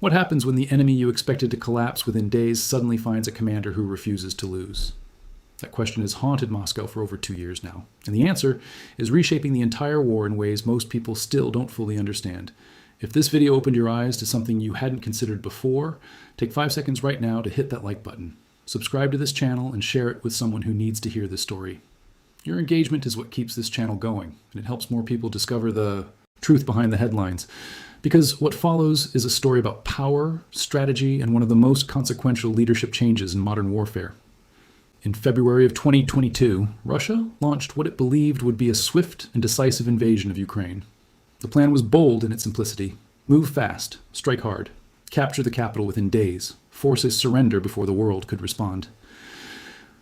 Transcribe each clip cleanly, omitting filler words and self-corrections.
What happens when the enemy you expected to collapse within days suddenly finds a commander who refuses to lose? That question has haunted Moscow for over 2 years now, and the answer is reshaping the entire war in ways most people still don't fully understand. If this video opened your eyes to something you hadn't considered before, take 5 seconds right now to hit that like button. Subscribe to this channel and share it with someone who needs to hear this story. Your engagement is what keeps this channel going, and it helps more people discover the truth behind the headlines. Because what follows is a story about power, strategy, and one of the most consequential leadership changes in modern warfare. In February of 2022, Russia launched what it believed would be a swift and decisive invasion of Ukraine. The plan was bold in its simplicity. Move fast, strike hard, capture the capital within days, force a surrender before the world could respond.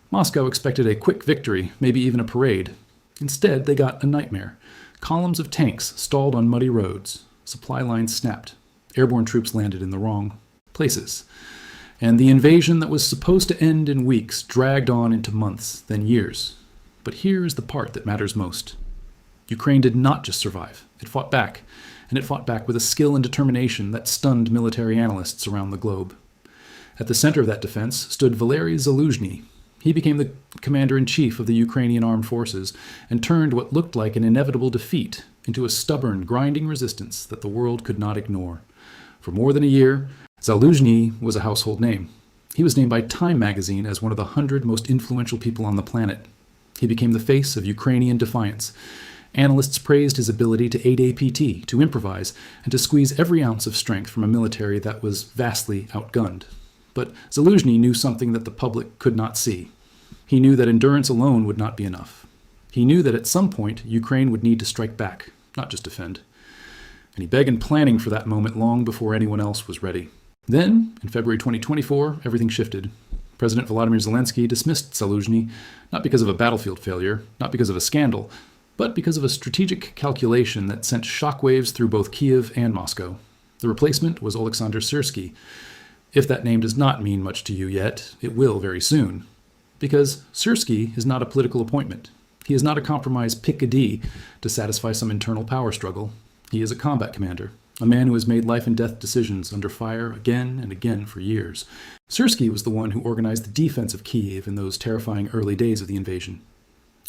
Moscow expected a quick victory, maybe even a parade. Instead, they got a nightmare. Columns of tanks stalled on muddy roads. Supply lines snapped. Airborne troops landed in the wrong places. And the invasion that was supposed to end in weeks dragged on into months, then years. But here is the part that matters most. Ukraine did not just survive. It fought back. And it fought back with a skill and determination that stunned military analysts around the globe. At the center of that defense stood Valerii Zaluzhnyi. He became the commander-in-chief of the Ukrainian armed forces and turned what looked like an inevitable defeat into a stubborn, grinding resistance that the world could not ignore. For more than a year, Zaluzhnyi was a household name. He was named by Time magazine as one of the 100 most influential people on the planet. He became the face of Ukrainian defiance. Analysts praised his ability to ADAPT, to improvise, and to squeeze every ounce of strength from a military that was vastly outgunned. But Zaluzhnyi knew something that the public could not see. He knew that endurance alone would not be enough. He knew that at some point, Ukraine would need to strike back, not just defend. And he began planning for that moment long before anyone else was ready. Then, in February 2024, everything shifted. President Volodymyr Zelensky dismissed Zaluzhnyi, not because of a battlefield failure, not because of a scandal, but because of a strategic calculation that sent shockwaves through both Kyiv and Moscow. The replacement was Oleksandr Syrskyi. If that name does not mean much to you yet, it will very soon. Because Syrskyi is not a political appointment. He is not a compromised pick-a-dee to satisfy some internal power struggle. He is a combat commander, a man who has made life-and-death decisions under fire again and again for years. Syrskyi was the one who organized the defense of Kyiv in those terrifying early days of the invasion.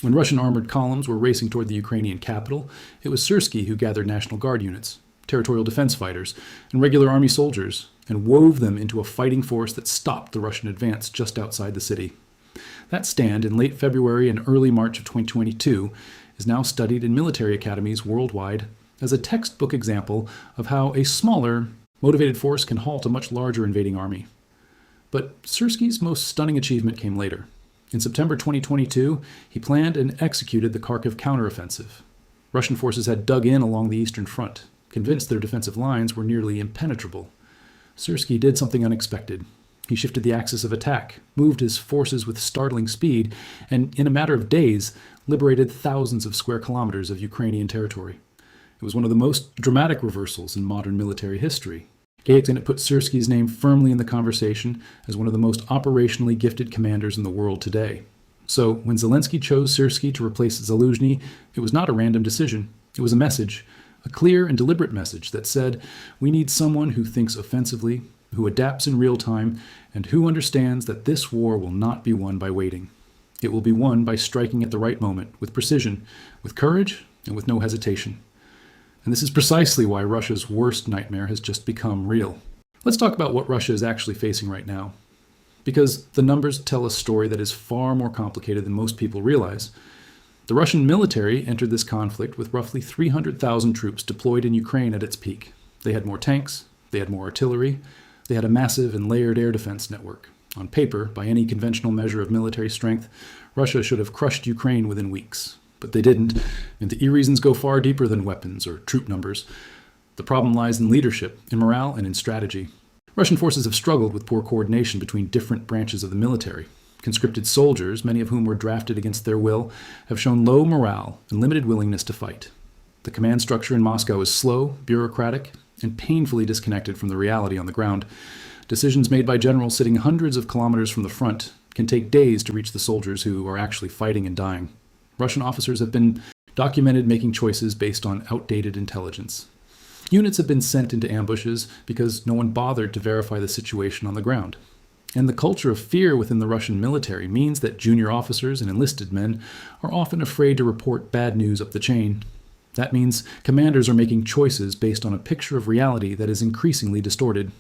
When Russian armored columns were racing toward the Ukrainian capital, it was Syrskyi who gathered National Guard units, territorial defense fighters, and regular army soldiers, and wove them into a fighting force that stopped the Russian advance just outside the city. That stand in late February and early March of 2022 is now studied in military academies worldwide as a textbook example of how a smaller, motivated force can halt a much larger invading army. But Syrskyi's most stunning achievement came later. In September 2022, he planned and executed the Kharkiv counteroffensive. Russian forces had dug in along the eastern front, convinced their defensive lines were nearly impenetrable. Syrskyi did something unexpected. He shifted the axis of attack, moved his forces with startling speed, and in a matter of days, liberated thousands of square kilometers of Ukrainian territory. It was one of the most dramatic reversals in modern military history. And it put Syrskyi's name firmly in the conversation as one of the most operationally gifted commanders in the world today. So, when Zelensky chose Syrskyi to replace Zaluzhnyi, it was not a random decision. It was a message, a clear and deliberate message that said, we need someone who thinks offensively, who adapts in real time, and who understands that this war will not be won by waiting. It will be won by striking at the right moment, with precision, with courage, and with no hesitation. And this is precisely why Russia's worst nightmare has just become real. Let's talk about what Russia is actually facing right now. Because the numbers tell a story that is far more complicated than most people realize. The Russian military entered this conflict with roughly 300,000 troops deployed in Ukraine at its peak. They had more tanks, they had more artillery, they had a massive and layered air defense network. On paper, by any conventional measure of military strength, Russia should have crushed Ukraine within weeks. But they didn't, and the reasons go far deeper than weapons or troop numbers. The problem lies in leadership, in morale, and in strategy. Russian forces have struggled with poor coordination between different branches of the military. Conscripted soldiers, many of whom were drafted against their will, have shown low morale and limited willingness to fight. The command structure in Moscow is slow, bureaucratic, and painfully disconnected from the reality on the ground. Decisions made by generals sitting hundreds of kilometers from the front can take days to reach the soldiers who are actually fighting and dying. Russian officers have been documented making choices based on outdated intelligence. Units have been sent into ambushes because no one bothered to verify the situation on the ground. And the culture of fear within the Russian military means that junior officers and enlisted men are often afraid to report bad news up the chain. That means commanders are making choices based on a picture of reality that is increasingly distorted.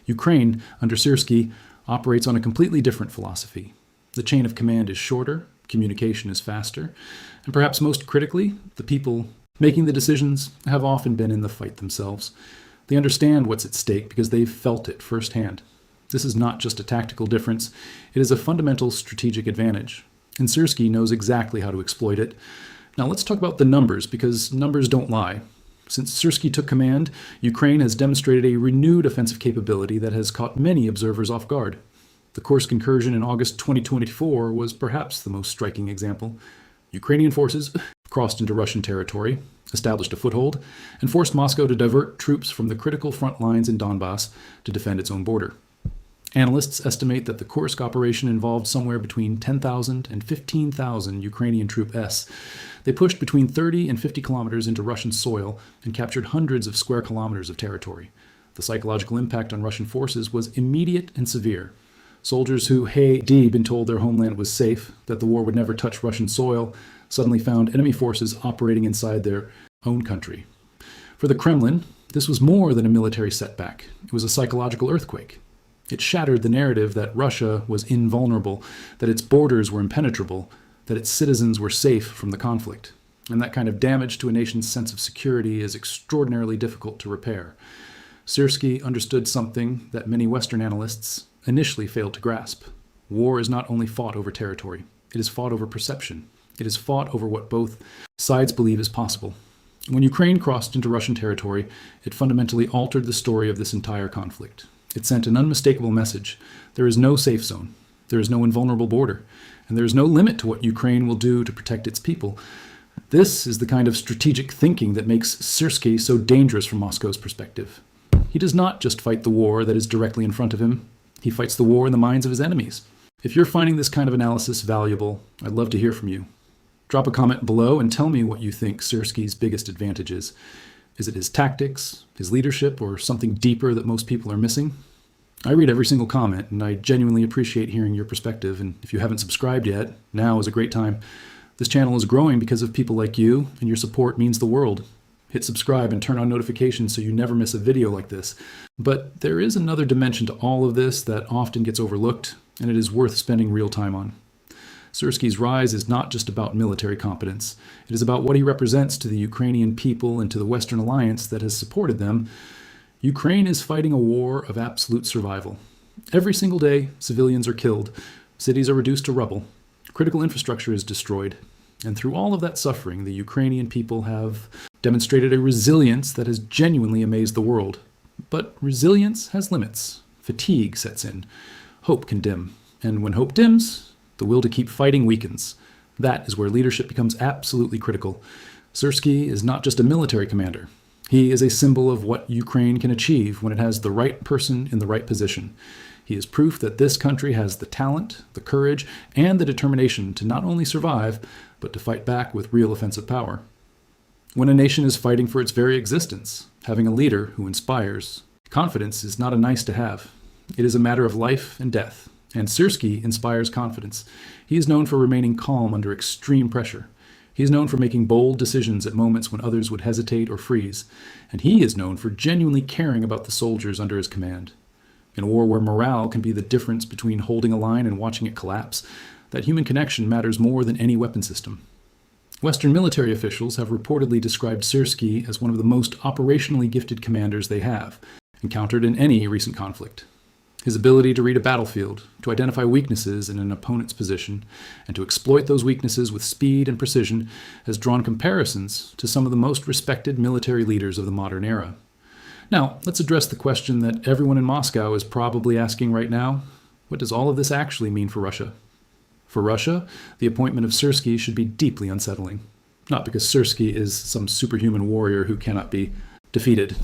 Ukraine, under Syrskyi, operates on a completely different philosophy. The chain of command is shorter, communication is faster, and perhaps most critically, the people making the decisions have often been in the fight themselves. They understand what's at stake because they've felt it firsthand. This is not just a tactical difference, it is a fundamental strategic advantage, and Syrskyi knows exactly how to exploit it. Now let's talk about the numbers, because numbers don't lie. Since Syrskyi took command, Ukraine has demonstrated a renewed offensive capability that has caught many observers off guard. The Kursk incursion in August 2024 was perhaps the most striking example. Ukrainian forces crossed into Russian territory, established a foothold, and forced Moscow to divert troops from the critical front lines in Donbass to defend its own border. Analysts estimate that the Kursk operation involved somewhere between 10,000 and 15,000 Ukrainian Troop S. They pushed between 30 and 50 kilometers into Russian soil and captured hundreds of square kilometers of territory. The psychological impact on Russian forces was immediate and severe. Soldiers who had been told their homeland was safe, that the war would never touch Russian soil, suddenly found enemy forces operating inside their own country. For the Kremlin, this was more than a military setback. It was a psychological earthquake. It shattered the narrative that Russia was invulnerable, that its borders were impenetrable, that its citizens were safe from the conflict. And that kind of damage to a nation's sense of security is extraordinarily difficult to repair. Syrskyi understood something that many Western analysts initially failed to grasp. War is not only fought over territory, it is fought over perception. It is fought over what both sides believe is possible. When Ukraine crossed into Russian territory, it fundamentally altered the story of this entire conflict. It sent an unmistakable message. There is no safe zone. There is no invulnerable border. And there is no limit to what Ukraine will do to protect its people. This is the kind of strategic thinking that makes Syrskyi so dangerous from Moscow's perspective. He does not just fight the war that is directly in front of him. He fights the war in the minds of his enemies. If you're finding this kind of analysis valuable, I'd love to hear from you. Drop a comment below and tell me what you think Syrskyi's biggest advantage is. Is it his tactics, his leadership, or something deeper that most people are missing? I read every single comment, and I genuinely appreciate hearing your perspective. And if you haven't subscribed yet, now is a great time. This channel is growing because of people like you, and your support means the world. Hit subscribe and turn on notifications so you never miss a video like this. But there is another dimension to all of this that often gets overlooked, and it is worth spending real time on. Syrskyi's rise is not just about military competence. It is about what he represents to the Ukrainian people and to the Western alliance that has supported them. Ukraine is fighting a war of absolute survival. Every single day, civilians are killed, cities are reduced to rubble, critical infrastructure is destroyed. And through all of that suffering, the Ukrainian people have demonstrated a resilience that has genuinely amazed the world. But resilience has limits. Fatigue sets in. Hope can dim. And when hope dims, the will to keep fighting weakens. That is where leadership becomes absolutely critical. Syrskyi is not just a military commander. He is a symbol of what Ukraine can achieve when it has the right person in the right position. He is proof that this country has the talent, the courage, and the determination to not only survive, but to fight back with real offensive power. When a nation is fighting for its very existence, having a leader who inspires, confidence is not a nice to have. It is a matter of life and death. And Syrskyi inspires confidence. He is known for remaining calm under extreme pressure. He is known for making bold decisions at moments when others would hesitate or freeze. And he is known for genuinely caring about the soldiers under his command. In a war where morale can be the difference between holding a line and watching it collapse, that human connection matters more than any weapon system. Western military officials have reportedly described Syrskyi as one of the most operationally gifted commanders they have encountered in any recent conflict. His ability to read a battlefield, to identify weaknesses in an opponent's position, and to exploit those weaknesses with speed and precision has drawn comparisons to some of the most respected military leaders of the modern era. Now, let's address the question that everyone in Moscow is probably asking right now. What does all of this actually mean for Russia? For Russia, the appointment of Syrskyi should be deeply unsettling. Not because Syrskyi is some superhuman warrior who cannot be defeated,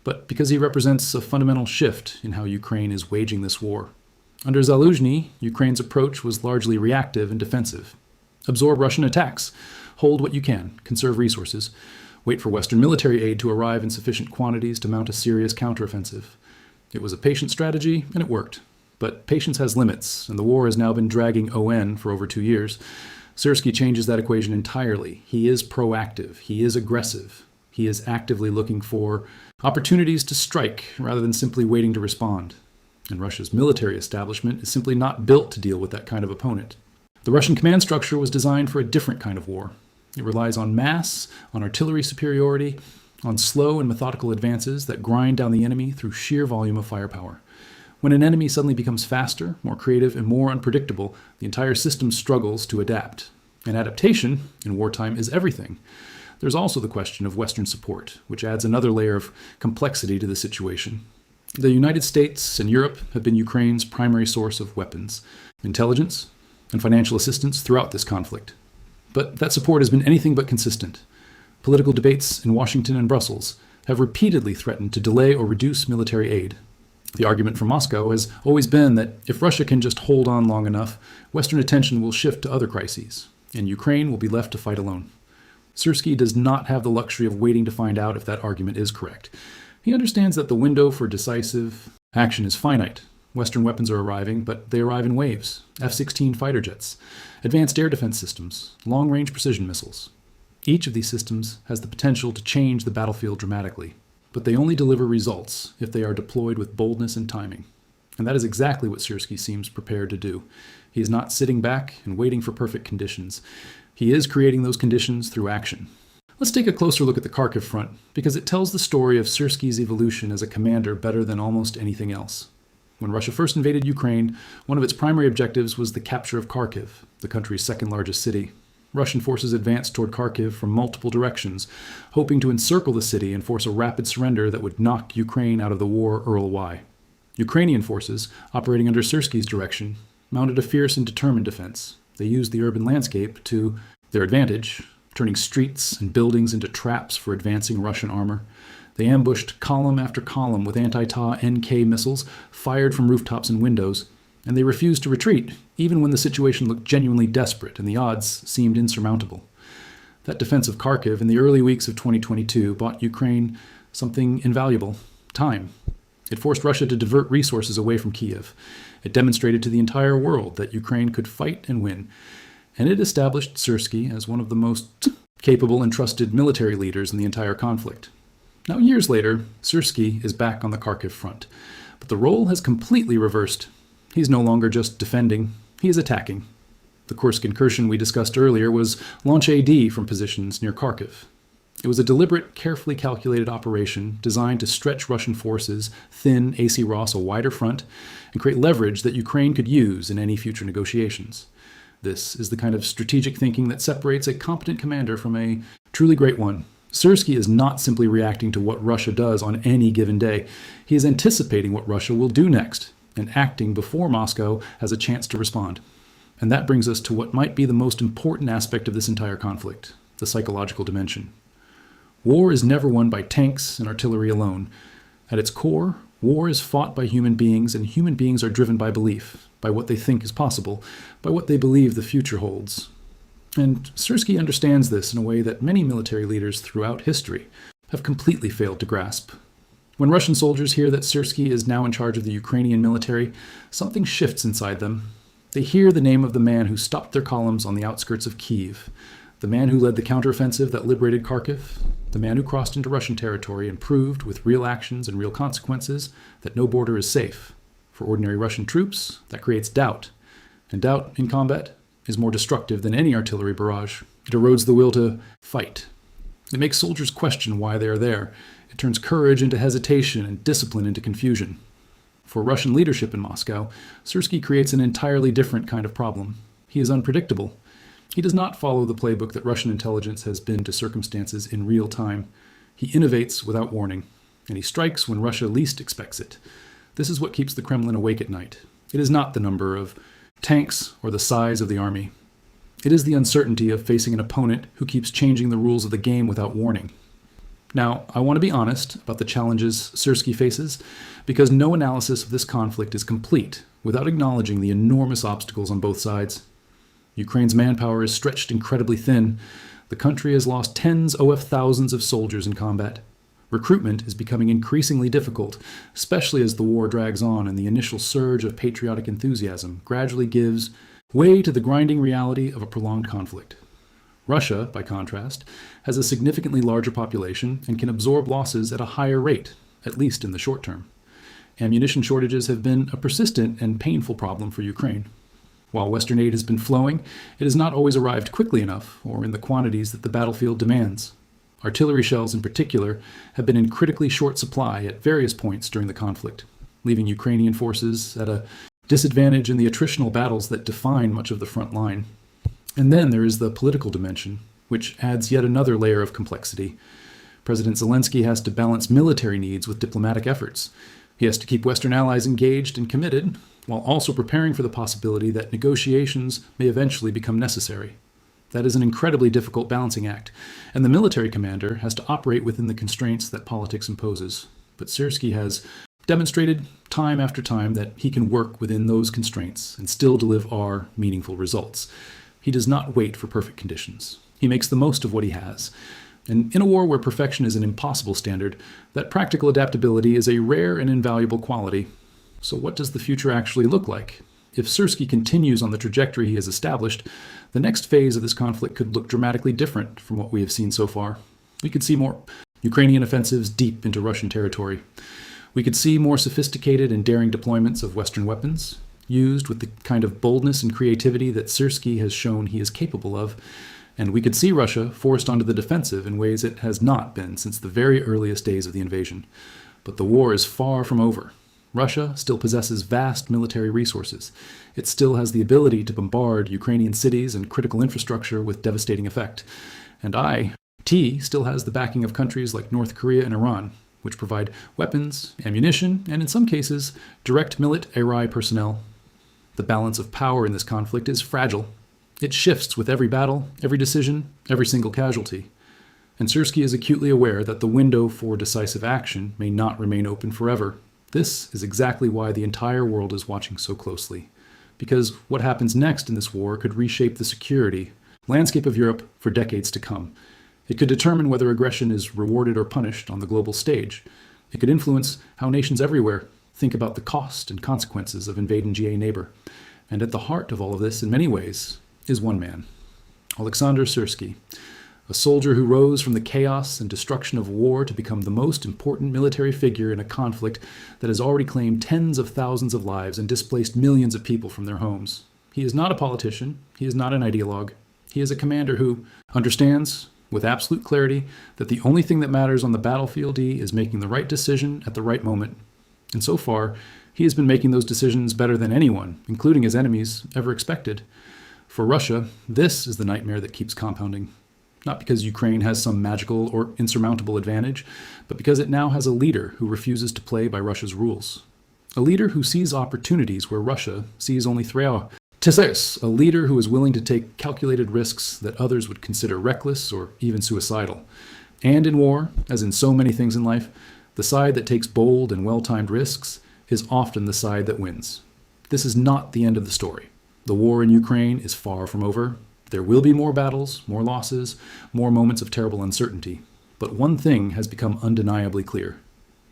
but because he represents a fundamental shift in how Ukraine is waging this war. Under Zaluzhnyi, Ukraine's approach was largely reactive and defensive. Absorb Russian attacks, hold what you can, conserve resources. wait for Western military aid to arrive in sufficient quantities to mount a serious counteroffensive. It was a patient strategy, and it worked. But patience has limits, and the war has now been dragging ON for over 2 years. Syrskyi changes that equation entirely. He is proactive. He is aggressive. He is actively looking for opportunities to strike rather than simply waiting to respond. And Russia's military establishment is simply not built to deal with that kind of opponent. The Russian command structure was designed for a different kind of war. It relies on mass, on artillery superiority, on slow and methodical advances that grind down the enemy through sheer volume of firepower. When an enemy suddenly becomes faster, more creative, and more unpredictable, the entire system struggles to adapt. And adaptation, in wartime, is everything. There's also the question of Western support, which adds another layer of complexity to the situation. The United States and Europe have been Ukraine's primary source of weapons, intelligence, and financial assistance throughout this conflict. But that support has been anything but consistent. Political debates in Washington and Brussels have repeatedly threatened to delay or reduce military aid. The argument from Moscow has always been that if Russia can just hold on long enough, Western attention will shift to other crises, and Ukraine will be left to fight alone. Syrskyi does not have the luxury of waiting to find out if that argument is correct. He understands that the window for decisive action is finite. Western weapons are arriving, but they arrive in waves. F-16 fighter jets, advanced air defense systems, long-range precision missiles. Each of these systems has the potential to change the battlefield dramatically, but they only deliver results if they are deployed with boldness and timing. And that is exactly what Syrskyi seems prepared to do. He is not sitting back and waiting for perfect conditions. He is creating those conditions through action. Let's take a closer look at the Kharkiv front, because it tells the story of Syrskyi's evolution as a commander better than almost anything else. When Russia first invaded Ukraine, one of its primary objectives was the capture of Kharkiv, the country's second largest city. Russian forces advanced toward Kharkiv from multiple directions, hoping to encircle the city and force a rapid surrender that would knock Ukraine out of the war Earl Y. Ukrainian forces, operating under Syrskyi's direction, mounted a fierce and determined defense. They used the urban landscape to their advantage, turning streets and buildings into traps for advancing Russian armor. They ambushed column after column with anti-TA NK missiles fired from rooftops and windows, and they refused to retreat, even when the situation looked genuinely desperate and the odds seemed insurmountable. That defense of Kharkiv in the early weeks of 2022 bought Ukraine something invaluable: time. It forced Russia to divert resources away from Kyiv. It demonstrated to the entire world that Ukraine could fight and win, and it established Syrskyi as one of the most capable and trusted military leaders in the entire conflict. Now, years later, Syrskyi is back on the Kharkiv front, but the role has completely reversed. He's no longer just defending, he is attacking. The Kursk incursion we discussed earlier was launch AD from positions near Kharkiv. It was a deliberate, carefully calculated operation designed to stretch Russian forces, thin AC Ross a wider front, and create leverage that Ukraine could use in any future negotiations. This is the kind of strategic thinking that separates a competent commander from a truly great one. Syrskyi is not simply reacting to what Russia does on any given day. He is anticipating what Russia will do next and acting before Moscow has a chance to respond. And that brings us to what might be the most important aspect of this entire conflict: the psychological dimension. War is never won by tanks and artillery alone. At its core, war is fought by human beings, and human beings are driven by belief, by what they think is possible, by what they believe the future holds. And Syrskyi understands this in a way that many military leaders throughout history have completely failed to grasp. When Russian soldiers hear that Syrskyi is now in charge of the Ukrainian military, something shifts inside them. They hear the name of the man who stopped their columns on the outskirts of Kyiv, the man who led the counteroffensive that liberated Kharkiv, the man who crossed into Russian territory and proved with real actions and real consequences that no border is safe. For ordinary Russian troops, that creates doubt. And doubt in combat is more destructive than any artillery barrage. It erodes the will to fight. It makes soldiers question why they are there. It turns courage into hesitation and discipline into confusion. For Russian leadership in Moscow, Syrskyi creates an entirely different kind of problem. He is unpredictable. He does not follow the playbook that Russian intelligence has been to circumstances in real time. He innovates without warning, and he strikes when Russia least expects it. This is what keeps the Kremlin awake at night. It is not the number of tanks or the size of the army. It is the uncertainty of facing an opponent who keeps changing the rules of the game without warning. Now, I want to be honest about the challenges Syrskyi faces, because no analysis of this conflict is complete without acknowledging the enormous obstacles on both sides. Ukraine's manpower is stretched incredibly thin. The country has lost tens of thousands of soldiers in combat. Recruitment is becoming increasingly difficult, especially as the war drags on and the initial surge of patriotic enthusiasm gradually gives way to the grinding reality of a prolonged conflict. Russia, by contrast, has a significantly larger population and can absorb losses at a higher rate, at least in the short term. Ammunition shortages have been a persistent and painful problem for Ukraine. While Western aid has been flowing, it has not always arrived quickly enough or in the quantities that the battlefield demands. Artillery shells in particular have been in critically short supply at various points during the conflict, leaving Ukrainian forces at a disadvantage in the attritional battles that define much of the front line. And then there is the political dimension, which adds yet another layer of complexity. President Zelensky has to balance military needs with diplomatic efforts. He has to keep Western allies engaged and committed, while also preparing for the possibility that negotiations may eventually become necessary. That is an incredibly difficult balancing act, and the military commander has to operate within the constraints that politics imposes. But Syrskyi has demonstrated time after time that he can work within those constraints and still deliver meaningful results. He does not wait for perfect conditions. He makes the most of what he has. And in a war where perfection is an impossible standard, that practical adaptability is a rare and invaluable quality. So what does the future actually look like? If Syrskyi continues on the trajectory he has established, the next phase of this conflict could look dramatically different from what we have seen so far. We could see more Ukrainian offensives deep into Russian territory. We could see more sophisticated and daring deployments of Western weapons, used with the kind of boldness and creativity that Syrskyi has shown he is capable of. And we could see Russia forced onto the defensive in ways it has not been since the very earliest days of the invasion. But the war is far from over. Russia still possesses vast military resources. It still has the ability to bombard Ukrainian cities and critical infrastructure with devastating effect. And IT still has the backing of countries like North Korea and Iran, which provide weapons, ammunition, and in some cases, direct military personnel. The balance of power in this conflict is fragile. It shifts with every battle, every decision, every single casualty. And Syrskyi is acutely aware that the window for decisive action may not remain open forever. This is exactly why the entire world is watching so closely, because what happens next in this war could reshape the security landscape of Europe for decades to come. It could determine whether aggression is rewarded or punished on the global stage. It could influence how nations everywhere think about the cost and consequences of invading a neighbor. And at the heart of all of this, in many ways, is one man, Oleksandr Syrskyi, a soldier who rose from the chaos and destruction of war to become the most important military figure in a conflict that has already claimed tens of thousands of lives and displaced millions of people from their homes. He is not a politician. He is not an ideologue. He is a commander who understands, with absolute clarity, that the only thing that matters on the battlefield is making the right decision at the right moment. And so far, he has been making those decisions better than anyone, including his enemies, ever expected. For Russia, this is the nightmare that keeps compounding. Not because Ukraine has some magical or insurmountable advantage, but because it now has a leader who refuses to play by Russia's rules. A leader who sees opportunities where Russia sees only threats. A leader who is willing to take calculated risks that others would consider reckless or even suicidal. And in war, as in so many things in life, the side that takes bold and well-timed risks is often the side that wins. This is not the end of the story. The war in Ukraine is far from over. There will be more battles, more losses, more moments of terrible uncertainty. But one thing has become undeniably clear.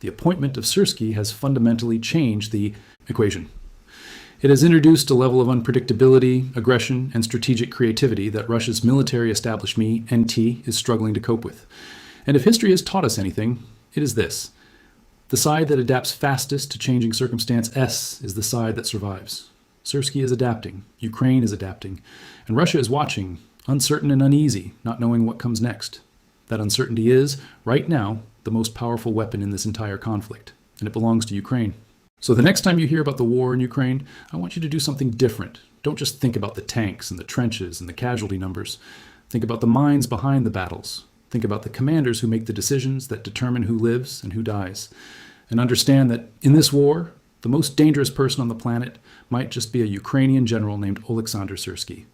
The appointment of Syrskyi has fundamentally changed the equation. It has introduced a level of unpredictability, aggression, and strategic creativity that Russia's military establishment, NT, is struggling to cope with. And if history has taught us anything, it is this. The side that adapts fastest to changing circumstance S is the side that survives. Syrskyi is adapting, Ukraine is adapting, and Russia is watching, uncertain and uneasy, not knowing what comes next. That uncertainty is, right now, the most powerful weapon in this entire conflict, and it belongs to Ukraine. So the next time you hear about the war in Ukraine, I want you to do something different. Don't just think about the tanks and the trenches and the casualty numbers. Think about the minds behind the battles. Think about the commanders who make the decisions that determine who lives and who dies. And understand that in this war, the most dangerous person on the planet might just be a Ukrainian general named Oleksandr Syrskyi.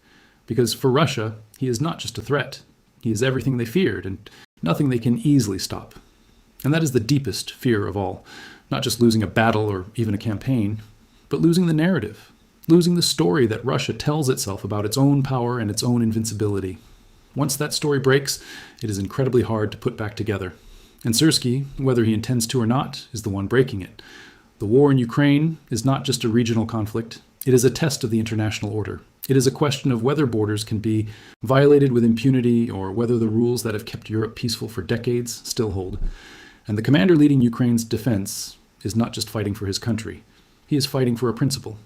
Because for Russia, he is not just a threat. He is everything they feared and nothing they can easily stop. And that is the deepest fear of all. Not just losing a battle or even a campaign, but losing the narrative, losing the story that Russia tells itself about its own power and its own invincibility. Once that story breaks, it is incredibly hard to put back together. And Syrskyi, whether he intends to or not, is the one breaking it. The war in Ukraine is not just a regional conflict. It is a test of the international order. It is a question of whether borders can be violated with impunity or whether the rules that have kept Europe peaceful for decades still hold. And the commander leading Ukraine's defense is not just fighting for his country. He is fighting for a principle.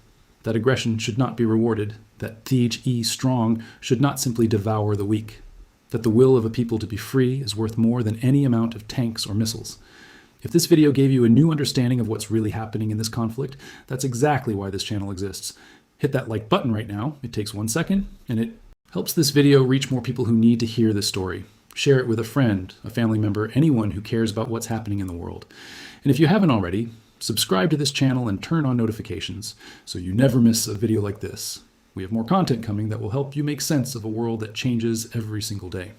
That aggression should not be rewarded. That the strong should not simply devour the weak. That the will of a people to be free is worth more than any amount of tanks or missiles. If this video gave you a new understanding of what's really happening in this conflict, that's exactly why this channel exists. Hit that like button right now. It takes 1 second, and it helps this video reach more people who need to hear this story. Share it with a friend, a family member, anyone who cares about what's happening in the world. And if you haven't already, subscribe to this channel and turn on notifications so you never miss a video like this. We have more content coming that will help you make sense of a world that changes every single day.